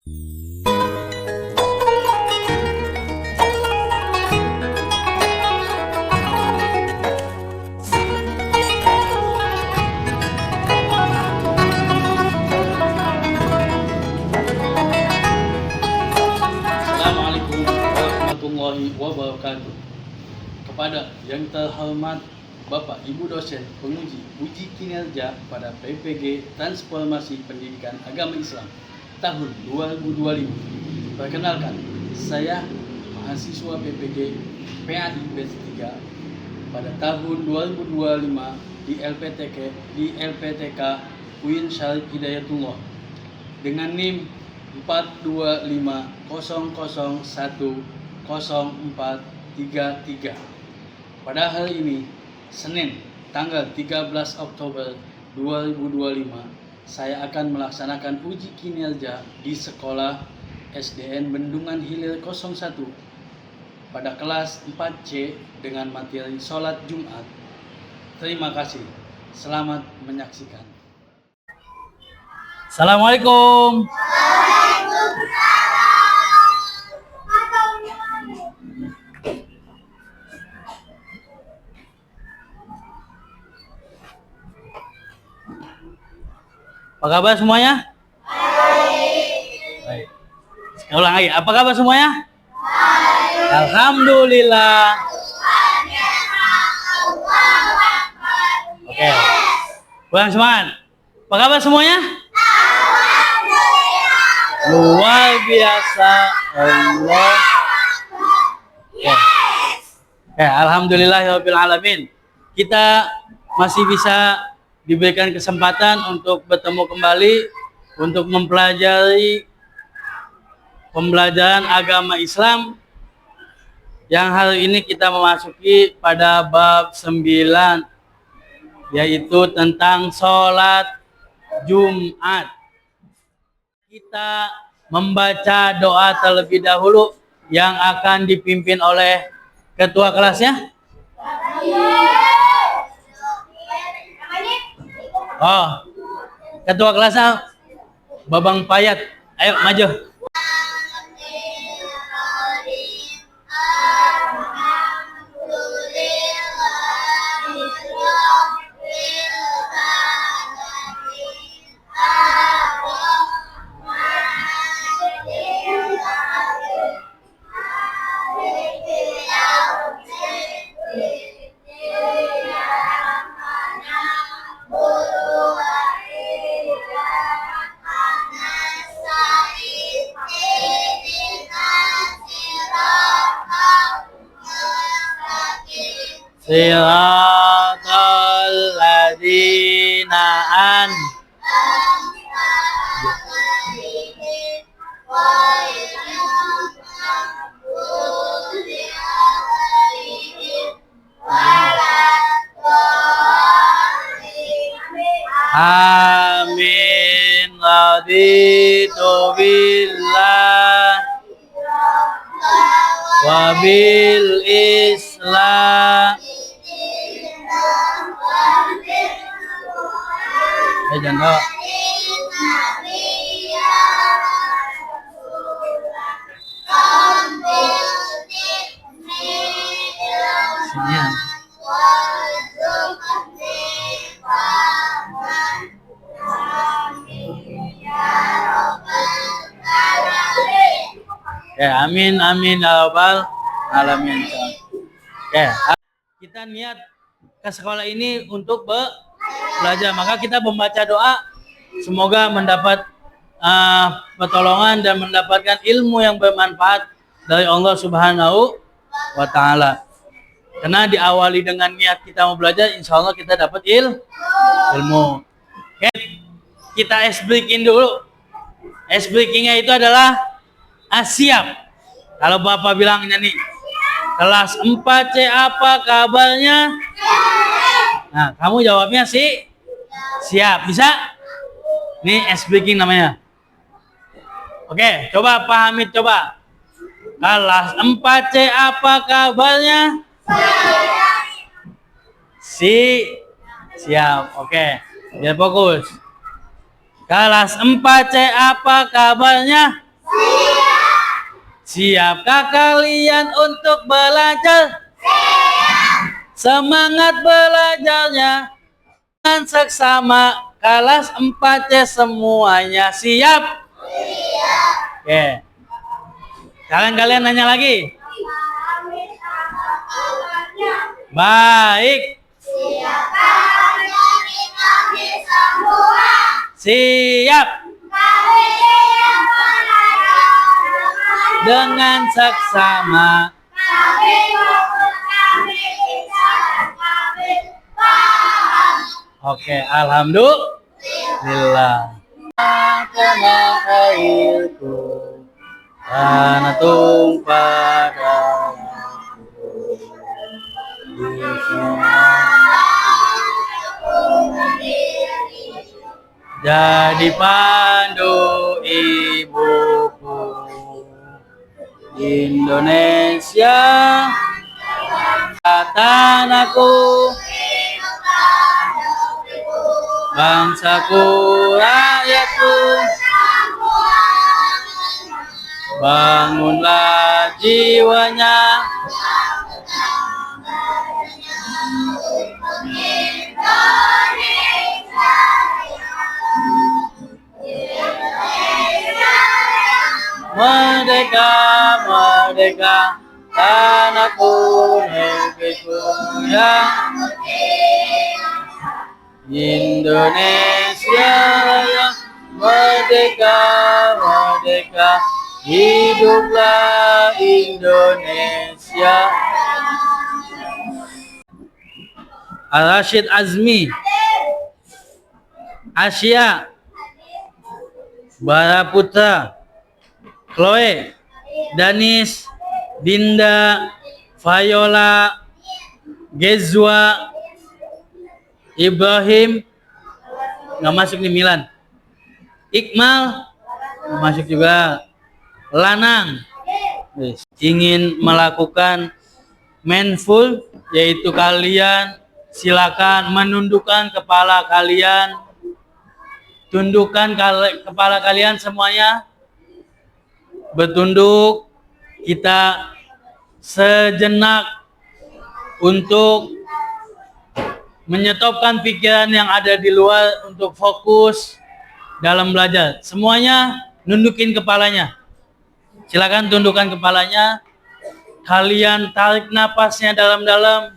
Assalamualaikum warahmatullahi wabarakatuh. Kepada yang terhormat Bapak Ibu dosen penguji uji kinerja pada PPG Transformasi Pendidikan Agama Islam tahun 2025. Perkenalkan, saya mahasiswa PPG PAI Batch 3 pada tahun 2025 di LPTK UIN Syarif Hidayatullah dengan NIM 42500100433. Pada hari ini, Senin, tanggal 13 Oktober 2025, saya akan melaksanakan uji kinerja di sekolah SDN Bendungan Hilir 01 pada kelas 4C dengan materi sholat Jumat. Terima kasih. Selamat menyaksikan. Assalamualaikum. Apa kabar semuanya? Baik. Saya ulang lagi. Apa kabar semuanya? Baik. Alhamdulillah. Oke. Ulang semangat. Apa kabar semuanya? Alhamdulillah. Luar biasa. Allah. Alhamdulillahirabbil alamin. Kita masih bisa diberikan kesempatan untuk bertemu kembali untuk mempelajari pembelajaran agama Islam yang hari ini kita memasuki pada bab 9, yaitu tentang sholat Jumat. Kita membaca doa terlebih dahulu yang akan dipimpin oleh ketua kelasnya. Oh, ketua kelasnya Babang Payat. Ayo maju. Siratal ladzina Amin. Raditu billah wa bil Islam. Jangan ya, amin amin ya rabbal alamin. Ya, kita niat ke sekolah ini untuk belajar, maka kita membaca doa semoga mendapat pertolongan dan mendapatkan ilmu yang bermanfaat dari Allah Subhanahu wa Ta'ala. Karena diawali dengan niat kita mau belajar, insya Allah kita dapat ilmu. Oke, kita ice breaking dulu. Ice breakingnya itu adalah siap. Kalau Bapak bilangnya nih, kelas 4C apa kabarnya? Nah, kamu jawabnya sih siap. Bisa? Ini ice breaking namanya. Oke, coba Pak Hamid coba. Kelas 4C apa kabarnya? Siap. Oke, biar fokus. Kelas 4C apa kabarnya? Siapkah kalian untuk belajar? Semangat belajarnya dengan seksama kelas 4 semuanya siap? Oke. Kalian nanya lagi. Baik. Siap. Dengan seksama. Oke, alhamdulillah. Karena airku karena tumpah darahku. Jadi pandu ibuku Indonesia, tanahku, bangsaku, rakyatku, bangunlah jiwanya, merdeka, merdeka, tanahku, negeriku yang Indonesia yang merdeka, merdeka, hiduplah Indonesia. Al-Rashid Azmi, Asia, Baraputra, Chloe, Danis, Dinda, Viola, Gezwa, Ibrahim, nggak masuk nih Milan. Iqmal, nggak masuk juga. Lanang, ingin melakukan mindful, yaitu kalian silakan menundukkan kepala kalian. Tundukkan kepala kalian semuanya. Bertunduk, kita sejenak untuk menyetopkan pikiran yang ada di luar untuk fokus dalam belajar. Semuanya nundukin kepalanya. Silakan tundukkan kepalanya. Kalian tarik napasnya dalam-dalam.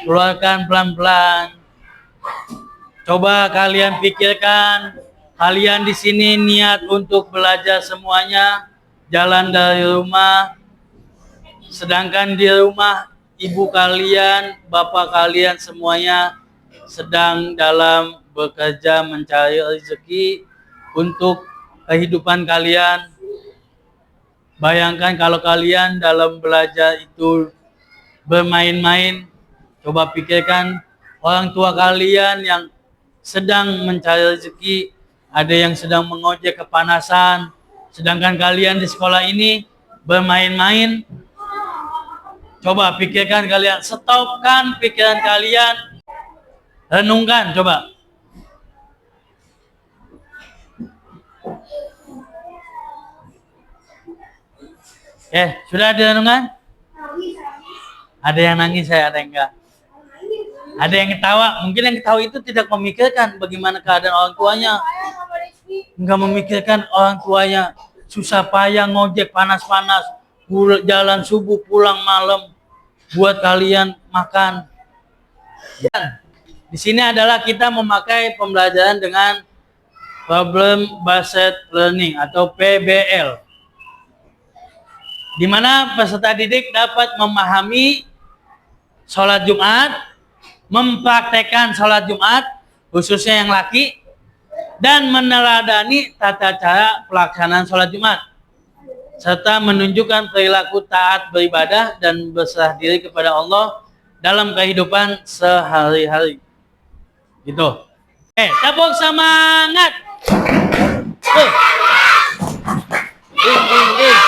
Keluarkan pelan-pelan. Coba kalian pikirkan, kalian di sini niat untuk belajar semuanya, jalan dari rumah, sedangkan di rumah ibu kalian, bapak kalian semuanya sedang dalam bekerja mencari rezeki untuk kehidupan kalian. Bayangkan kalau kalian dalam belajar itu bermain-main, coba pikirkan orang tua kalian yang sedang mencari rezeki, ada yang sedang mengojek kepanasan, sedangkan kalian di sekolah ini bermain-main. Coba pikirkan kalian, stopkan pikiran kalian, renungkan coba. Sudah ada renungan? Ada yang nangis, ada yang enggak. Ada yang ketawa, mungkin yang ketawa itu tidak memikirkan bagaimana keadaan orang tuanya. Enggak memikirkan orang tuanya susah payah ngojek panas-panas, jalan subuh pulang malam buat kalian makan. Di sini adalah kita memakai pembelajaran dengan problem based learning atau PBL. Di mana peserta didik dapat memahami sholat Jumat, mempraktekkan sholat Jumat, khususnya yang laki, dan meneladani tata cara pelaksanaan sholat Jumat, serta menunjukkan perilaku taat beribadah dan berserah diri kepada Allah dalam kehidupan sehari-hari. Gitu. Tepuk semangat. Ding, ding, ding.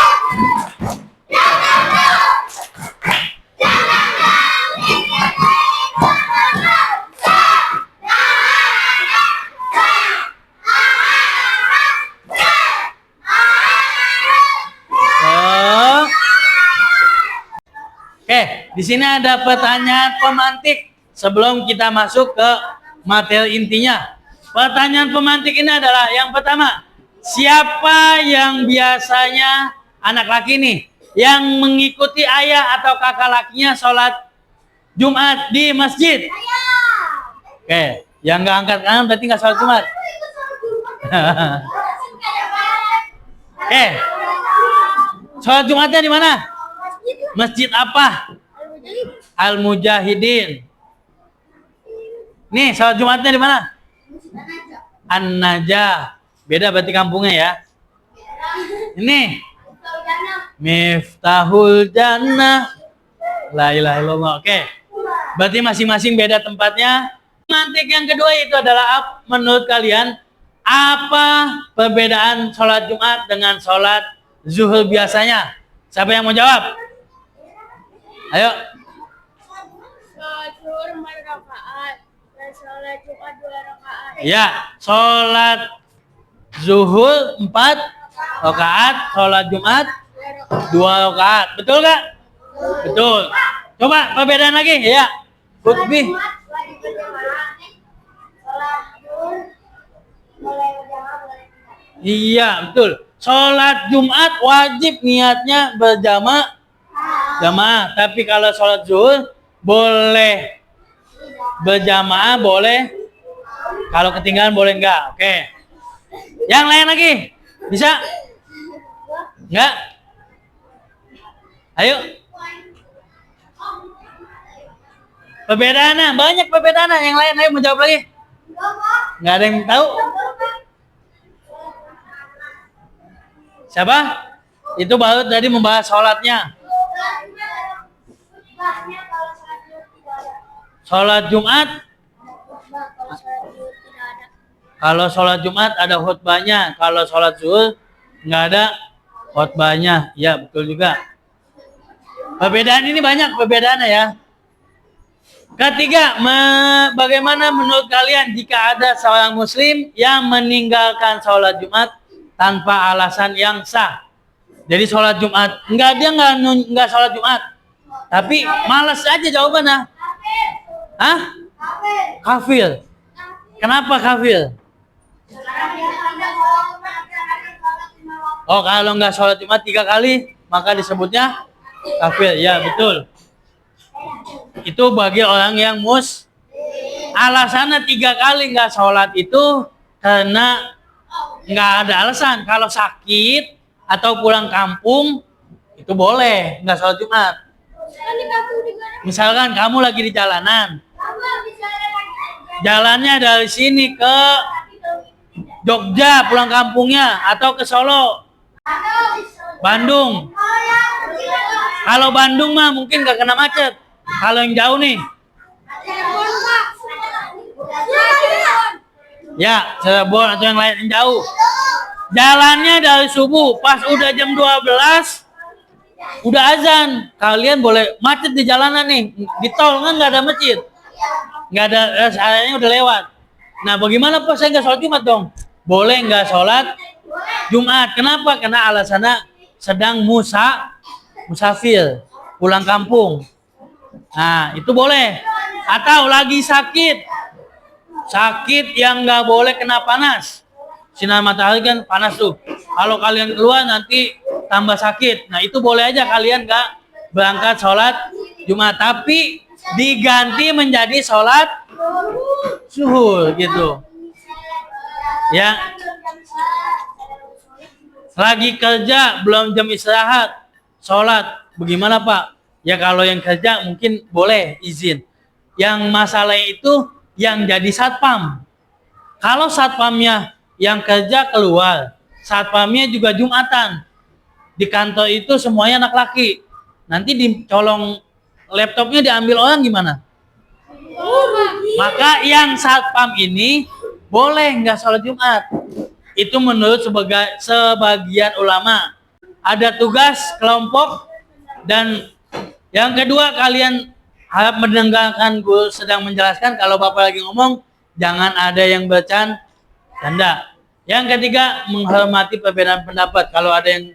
di sini ada pertanyaan pemantik sebelum kita masuk ke materi intinya. Pertanyaan pemantik ini adalah yang pertama, siapa yang biasanya anak laki nih yang mengikuti ayah atau kakak lakinya sholat Jumat di masjid? Oke, yang nggak angkat tangan berarti nggak sholat Jumat. Sholat Jumatnya di mana? Masjid apa? Al-Mujahidin. Nih, sholat Jumatnya di mana? An-Najah. Beda berarti kampungnya ya. Ini Miftahul Jannah. La ilaha illallah. Oke. Berarti masing-masing beda tempatnya. Mantik yang kedua itu adalah menurut kalian apa perbedaan sholat Jumat dengan sholat zuhur biasanya? Siapa yang mau jawab? Ayo. Sholat zuhur 4 rakaat dan sholat Jumat 2 rakaat. Ya, sholat zuhur 4 rakaat, sholat Jumat 2 rakaat. Betul nggak? Betul. Coba perbedaan lagi, ya. Khutbih. Iya, betul. Sholat Jumat wajib niatnya jamaah. Tapi kalau sholat zuhur boleh berjamaah, boleh. Kalau ketinggalan boleh enggak. Oke. Yang lain lagi? Bisa? Enggak? Ayo. Perbedaannya, banyak perbedaannya. Yang lain, ayo menjawab lagi. Enggak ada yang tahu? Siapa? Itu baru tadi membahas sholatnya. Sholat Jumat. Kalau sholat Jumat ada khutbahnya. Kalau sholat zuhur nggak ada khutbahnya. Ya, betul juga. Perbedaan ini banyak perbedaannya ya. Ketiga, bagaimana menurut kalian jika ada seorang muslim yang meninggalkan sholat Jumat tanpa alasan yang sah? Jadi sholat Jumat, dia nggak sholat Jumat, tapi malas aja jawabannya. Hah? Kafir. Kenapa kafir? Oh, kalau nggak sholat Jumat 3 kali, maka disebutnya kafir. Ya, betul. Itu bagi orang yang alasannya 3 kali nggak sholat itu karena nggak ada alasan. Kalau sakit atau pulang kampung itu boleh nggak sholat Jumat. Misalkan kamu lagi di jalanan, jalannya dari sini ke Jogja pulang kampungnya atau ke Solo, Bandung. Kalau Bandung mah mungkin nggak kena macet. Kalau yang jauh nih, ya Cirebon atau yang lain yang jauh. Jalannya dari subuh, pas udah jam 12, udah azan. Kalian boleh macet di jalanan nih, di tol kan nggak ada masjid, nggak ada rest area-nya udah lewat. Nah, bagaimana Pak saya nggak sholat Jumat dong? Boleh nggak sholat Jumat? Kenapa? Karena alasannya sedang musafir, pulang kampung. Nah, itu boleh. Atau lagi sakit yang nggak boleh kena panas. Sinar matahari kan panas tuh. Kalau kalian keluar nanti tambah sakit. Nah, itu boleh aja kalian nggak berangkat sholat Jumat. Tapi diganti menjadi sholat zuhur gitu. Ya. Lagi kerja, belum jam istirahat, sholat. Bagaimana Pak? Ya kalau yang kerja mungkin boleh izin. Yang masalah itu yang jadi satpam. Kalau satpamnya yang kerja keluar, satpamnya juga Jumatan. Di kantor itu semuanya anak laki. Nanti dicolong laptopnya diambil orang gimana? Maka yang satpam ini boleh nggak sholat Jumat. Itu menurut sebagian ulama. Ada tugas kelompok dan yang kedua kalian harap mendengarkan guru sedang menjelaskan. Kalau Bapak lagi ngomong jangan ada yang bercanda. Yang ketiga menghormati perbedaan pendapat. Kalau ada yang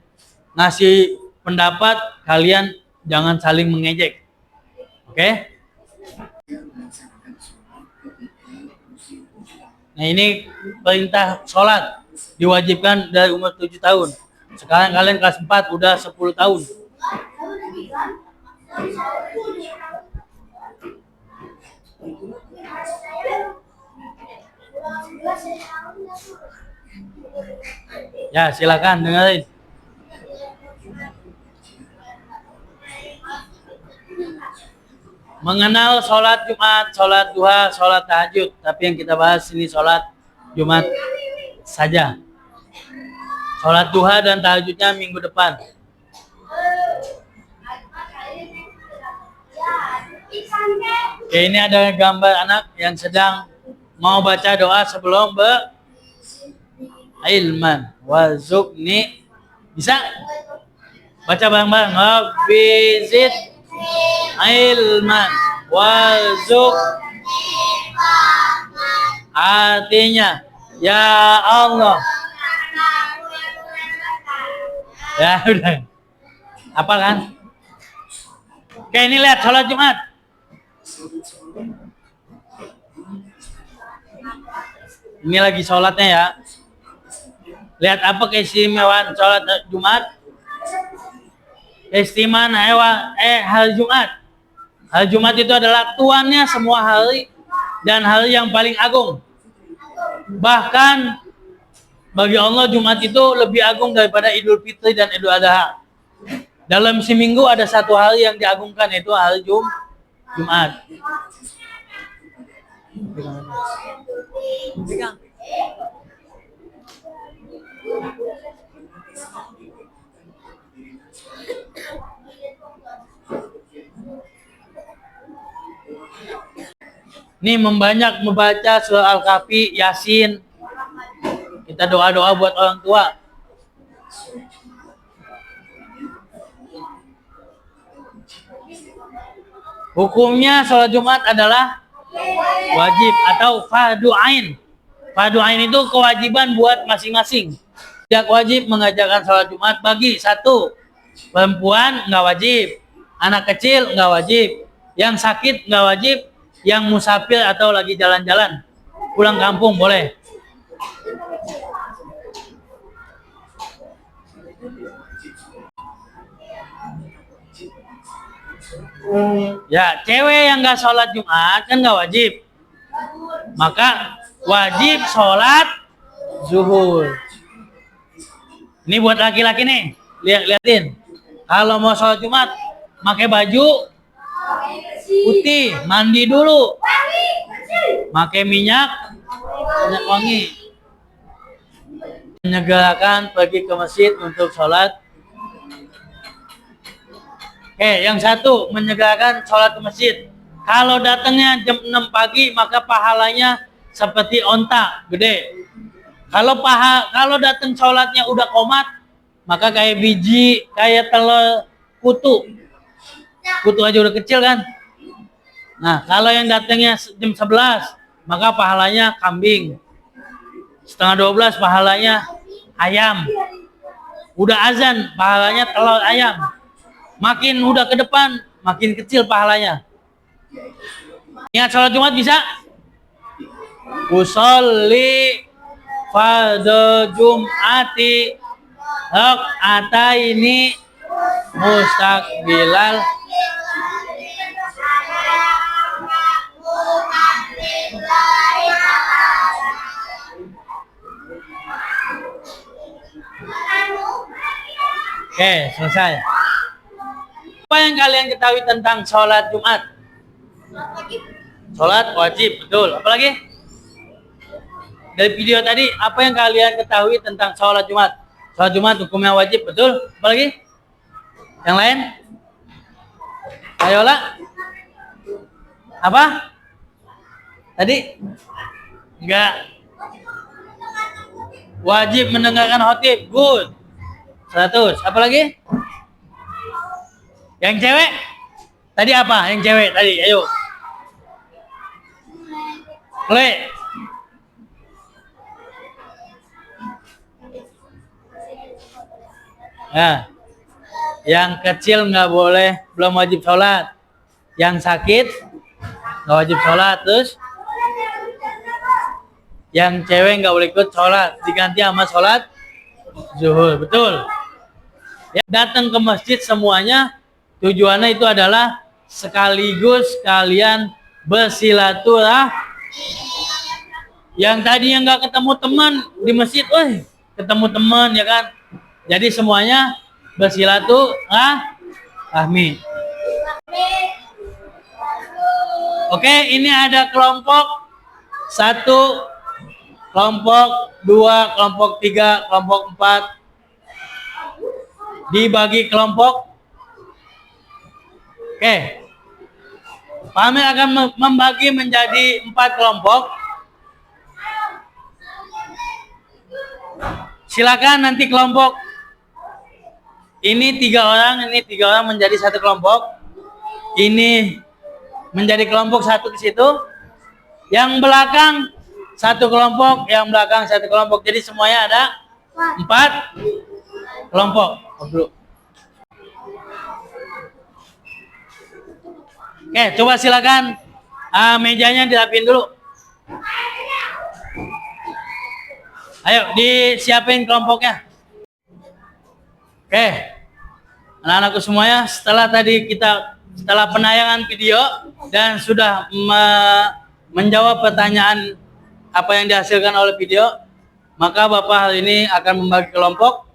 ngasih pendapat kalian jangan saling mengejek. Oke. Nah ini perintah sholat diwajibkan dari umur 7 tahun. Sekarang kalian kelas 4 udah 10 tahun. Ya silakan dengerin. Mengenal sholat Jumat, sholat duha, sholat tahajud. Tapi yang kita bahas ini sholat Jumat saja. Sholat duha dan tahajudnya minggu depan. Oke, ini ada gambar anak yang sedang mau baca doa sebelum ilman warzuqni. Bisa? Baca bareng-bareng. Rabbi ilman warzuq. Artinya, ya Allah. Ya udah. Apa kan? Oke, ini lihat sholat Jumat. Ini lagi sholatnya ya. Lihat apa keistimewaan sholat Jumat? Keistimewaan hari Jumat. Hari Jumat itu adalah tuannya semua hari dan hari yang paling agung. Bahkan bagi Allah Jumat itu lebih agung daripada Idul Fitri dan Idul Adha. Dalam seminggu ada satu hari yang diagungkan, yaitu hari Jumat. Ini membanyak membaca surah Al-Kahfi, Yasin. Kita doa-doa buat orang tua. Hukumnya sholat Jumat adalah wajib atau fardu ain. Fardu ain itu kewajiban buat masing-masing. Tidak wajib mengajarkan sholat Jumat bagi satu, perempuan nggak wajib, anak kecil nggak wajib, yang sakit nggak wajib, yang musafir atau lagi jalan-jalan, pulang kampung boleh. Ya, cewek yang nggak sholat Jumat kan nggak wajib. Maka wajib sholat zuhur. Ini buat laki-laki nih, liatin. Kalau mau sholat Jumat, pakai baju putih, mandi dulu, pakai minyak wangi, menyegerakan pergi ke masjid untuk sholat. Yang satu menyegerakan sholat ke masjid. Kalau datangnya jam 6 pagi maka pahalanya seperti onta gede. Kalau datang sholatnya udah komat maka kayak biji, kayak telur kutu. Kutu aja udah kecil kan. Nah kalau yang datangnya jam 11 maka pahalanya kambing. Setengah 12 pahalanya ayam. Udah azan pahalanya telur ayam. Makin udah ke depan, makin kecil pahalanya. Niat sholat Jumat bisa? Usolli fardhu Jum'ati rak'ataini mustaqbilal Oke, selesai. Apa yang kalian ketahui tentang sholat Jumat? Sholat wajib, betul. Apalagi? Dari video tadi, apa yang kalian ketahui tentang sholat Jumat? Sholat Jumat hukumnya wajib, betul. Apalagi? Yang lain? Ayolah. Apa? Tadi? Enggak. Wajib mendengarkan khotib, good. 100. Apa lagi? Yang cewek? Tadi apa? Yang cewek tadi, ayo. Le. Nah, yang kecil nggak boleh, belum wajib sholat. yang sakit nggak wajib sholat, terus yang cewek nggak boleh ikut sholat, diganti sama sholat zuhur, betul. Ya, datang ke masjid semuanya tujuannya itu adalah sekaligus kalian bersilaturahmi. Yang tadinya nggak ketemu teman di masjid, ketemu teman ya kan. Jadi semuanya bersilaturahmi. Oke, ini ada kelompok 1, kelompok 2, kelompok 3, kelompok 4. Dibagi kelompok. Oke. Pak Amir akan membagi menjadi 4 kelompok. Silakan nanti kelompok ini 3 orang, ini 3 orang menjadi 1 kelompok. Ini menjadi kelompok 1 di situ. Yang belakang 1 kelompok, yang belakang 1 kelompok. Jadi semuanya ada 4 kelompok. Oke, coba silakan mejanya dirapiin dulu. Ayo disiapin kelompoknya. Oke, anak-anakku semuanya, setelah penayangan video dan sudah menjawab pertanyaan apa yang dihasilkan oleh video, maka Bapak hari ini akan membagi kelompok.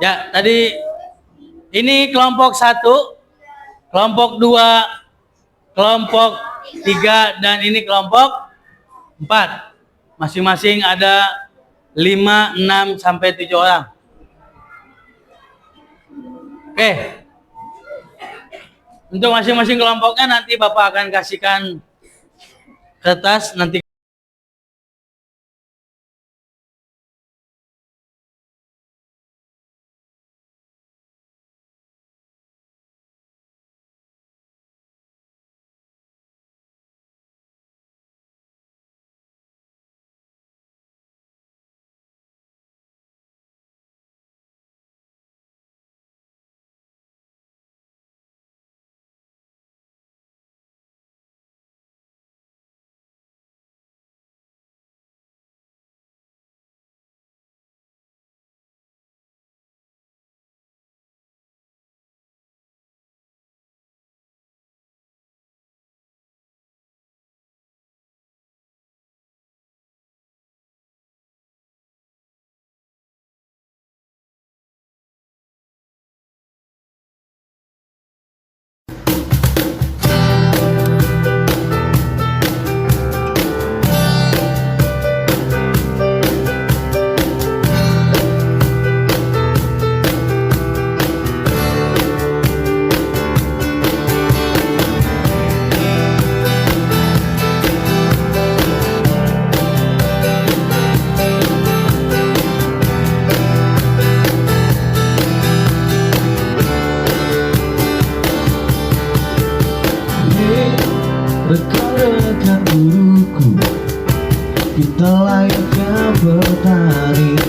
Ya, tadi ini kelompok 1, kelompok 2, kelompok 3, dan ini kelompok 4. Masing-masing ada 5, 6, sampai 7 orang. Oke. Untuk masing-masing kelompoknya nanti Bapak akan kasihkan kertas nanti. Rekan-rekan guruku, kita layaknya petani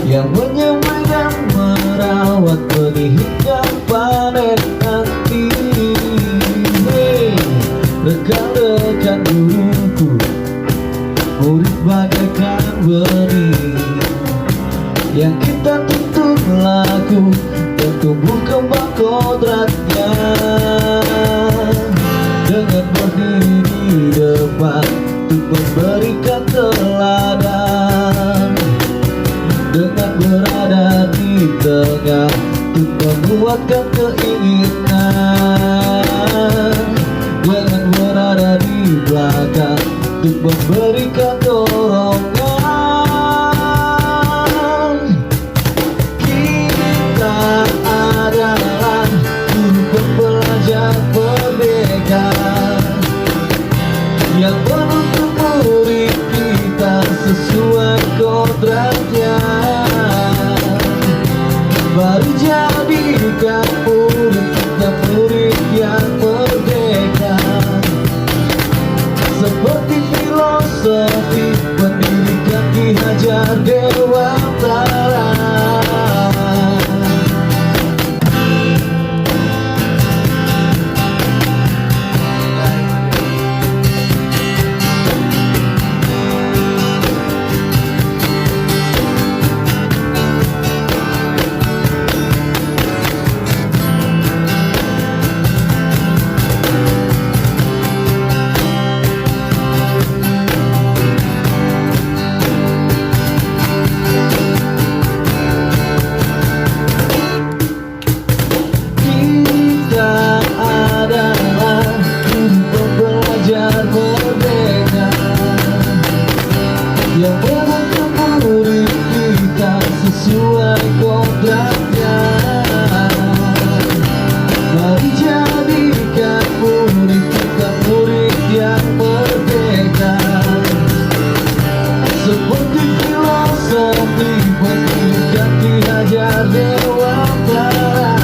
yang menyemai dan merawat benih hingga panen nanti. Hey, rekan-rekan guruku, murid bagaikan benih yang kita tuntut laku dan tumbuh kembang kodratnya. Dengan berdiri di depan untuk memberikan teladan, dengan berada di tengah untuk menguatkan keinginan, dengan berada di belakang untuk memberikan dorongan. Kita adalah guru pembelajar merdeka yang menuntut murid kita sesuai kodratnya. Mari jadikan murid kita murid yang merdeka, seperti filosofi pendidikan Ki Hajar Dewantara. sesuai kodratnya. Mari jadikan murid kita murid yang merdeka, seperti filosofi pendidikan Ki Hajar Dewantara.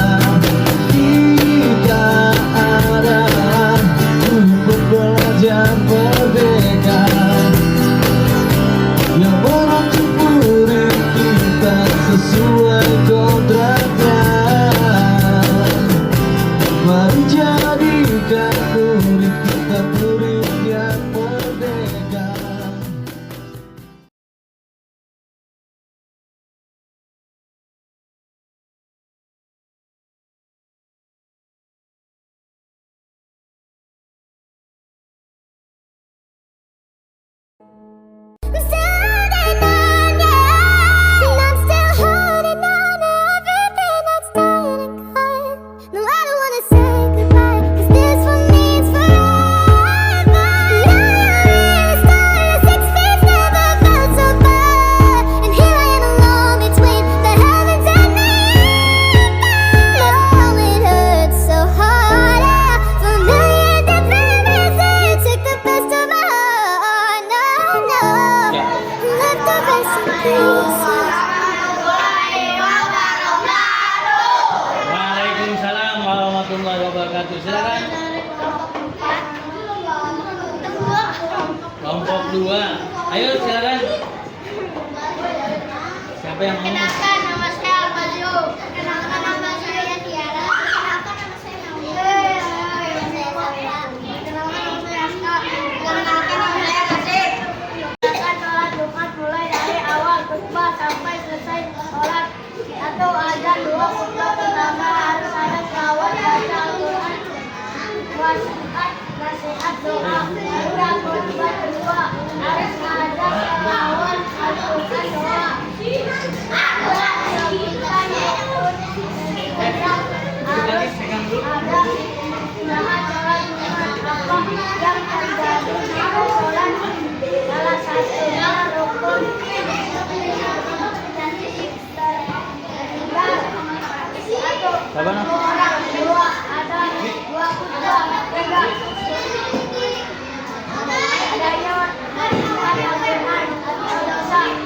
Kita adalah guru pembelajar merdeka yang menuntut murid kita sesuai kodratnya. Mari jadikan murid kita murid yang merdeka. I'm still holding on, yeah. I'm still holding on to everything that's done and gone. No, I don't wanna say goodbye, 'cause this one means forever. Now you're started, 6 feet never felt so far. And here I am alone between the heavens and the earth. No, it hurts so hard. For a million different reasons, you took the best of my heart. No, no. Left the rest in pieces. Waalaikumsalam warahmatullahi wabarakatuh. Silakan. Kelompok 2. Ayo silakan. Siapa yang mau? Perkenalkan, nama saya Al-Fazio. Perkenalkan, nama saya Tiara. Perkenalkan, nama saya Naomi. Perkenalkan, nama saya Aska. Perkenalkan, nama saya Kasih. Perkenalkan, sholat Jumat mulai dari awal khutbah sampai selesai sholat atau azan 2 khutbah pertama harus ada selawat baca Al-Quran, wasiat, nasihat, doa. Baru khutbah kedua harus ada selawat Al-Quran, doa. Salah satunya rukun. Siapa nak? Orang dua ada 2 khutbah, 3 adanya Tuhan yang benar atau dosa. 3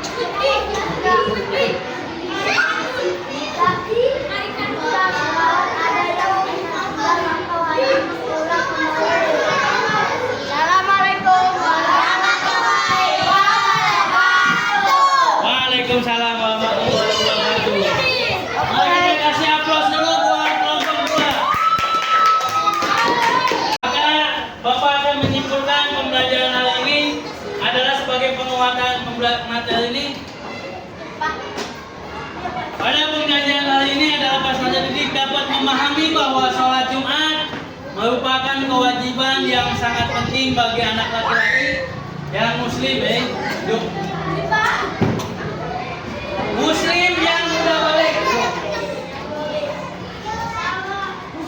Assalamualaikum warahmatullahi wabarakatuh. Waalaikumsalam warahmatullahi wabarakatuh. Mari kita kasih aplaus dulu buat kelompok 2. Maka Bapak akan menyimpulkan pembelajaran hari ini adalah sebagai penguatan materi ini. Pada pembelajaran hari ini adalah peserta didik dapat memahami bahwa sholat Jumat merupakan kewajiban yang sangat penting bagi anak laki-laki yang muslim, muslim yang sudah balik.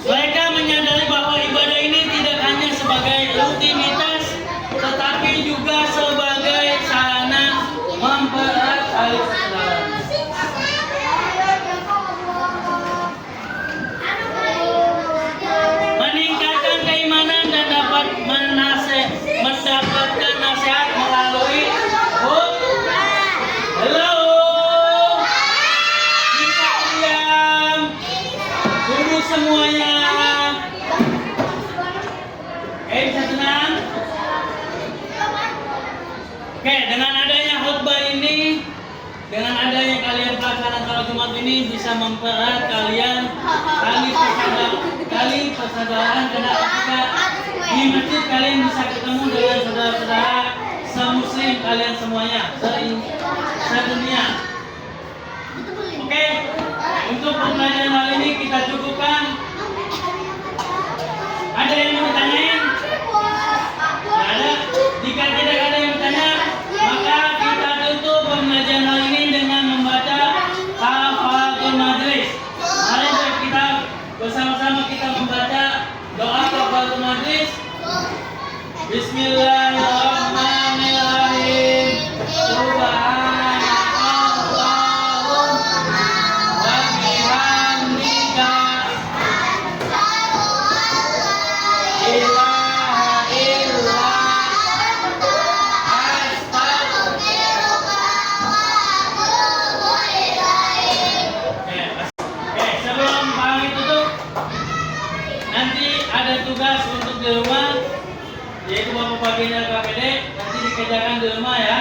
Mereka menyadari bahwa ibadah ini tidak hanya sebagai rutinitas, tetapi juga sebagai sarana mempererat tali persaudaraan. Meningkatkan keimanan dan dapat mendapatkan nasihat melalui halo, bisa diam, duduk semuanya. Bisa tenang. Oke, dengan adanya khutbah ini, dengan adanya kalian pelaksanaan sholat Jumat ini bisa mempererat kalian tali persaudaraan, karena ketika di masjid kalian bisa ketemu dengan saudara-saudara semuslim kalian semuanya sedunia. Oke, untuk pembelajaran hal ini kita cukupkan. Ada yang mau ditanyain? Nggak ada. Jika tidak ada yang bertanya, maka kita tutup pembelajaran hal ini dengan membaca kafaratul majlis. Mari kita bersama-sama kita membaca doa kafaratul majlis. Bismillahirrahmanirrahim. Subhanakallahumma pembagian LKPD nanti dikerjakan di rumah ya.